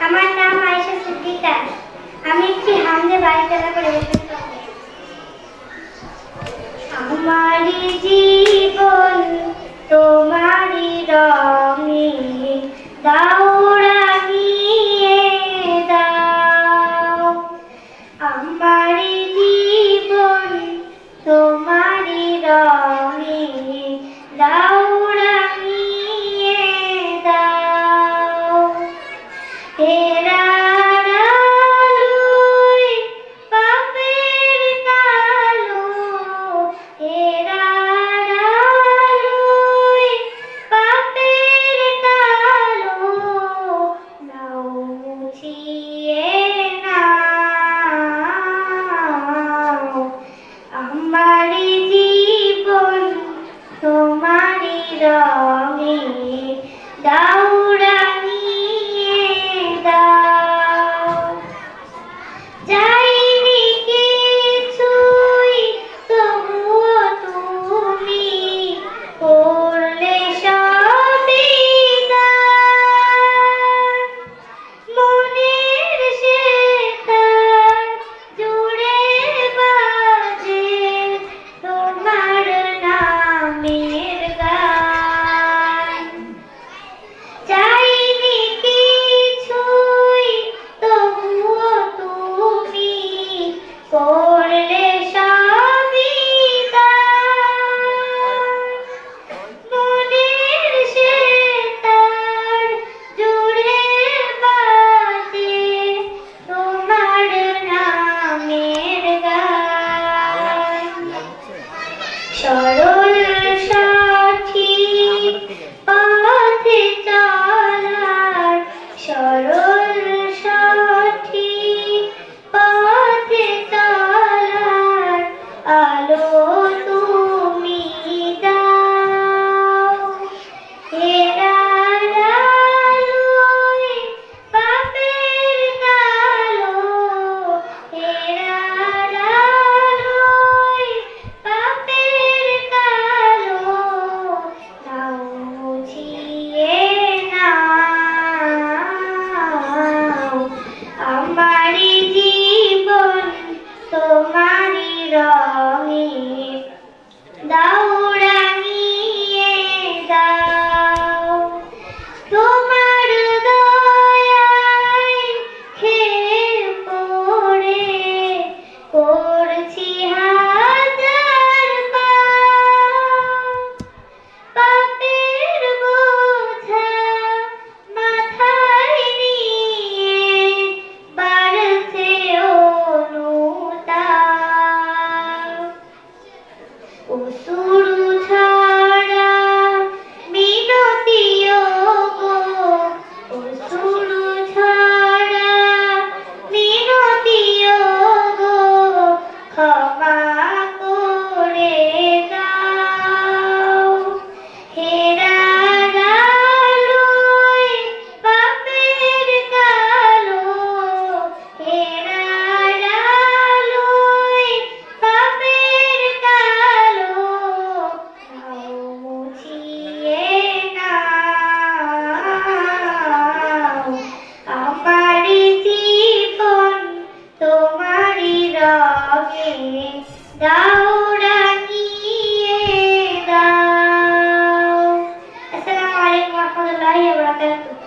আমার নাম আয়েশা সিদ্দিকা। আমি একটি হামদে বাড়িতলা পরিবেশন করব। আমারি জীবন তোমারি রঙে দাও রাঙিয়ে দাও। আমারি জীবন তোমারি রঙে দাও রাঙিয়ে দাও। হেরার আলোয় পাপের কালো, হেরার আলোয় পাপের কালো নাও মুছিয়ে নাও। আমারি জীবন তোমারি রঙে দাও রাঙিয়ে দাও। চাইনি কিছুই তবুও তুমি করলে সবই দান। মনের সেতার জুড়ে বাজে তোমার নামের গান। চাইনি কিছুই তবুও তুমি করলে সবই দান। মনের সেতার জুড়ে বাজে তোমার নামের গান। সরল সঠিক পথে চলার, সরল সঠিক পথে চলার আলো তুমি দাও। হেরার আলোয় পাপের কালো, হেরার আলোয় পাপের কালো নাও মুছিয়ে নাও। আমারি জীবন তোমারি রঙে দাও রাঙিয়ে দাও। তোমার দয়ায় খেয়ে পড়ে করছি হাজার পাপ। পাপের বোঝা মাথায় নিয়ে বাড়ছে অনুতাপ। অশ্রু ঝরা মিনতি ওগো, অশ্রু ঝরা মিনতি ওগো ক্ষমা করে দাও। হেরার আলোয় পাপের কালো, হেরার আলোয় পাপের কালো নাও মুছিয়ে নাও। আমারি জীবন তোমারি রঙে দাও রাঙিয়ে দাও। আসসালামু আলাইকুম ওয়া রাহমাতুল্লাহি ওয়া বারাকাতুহু।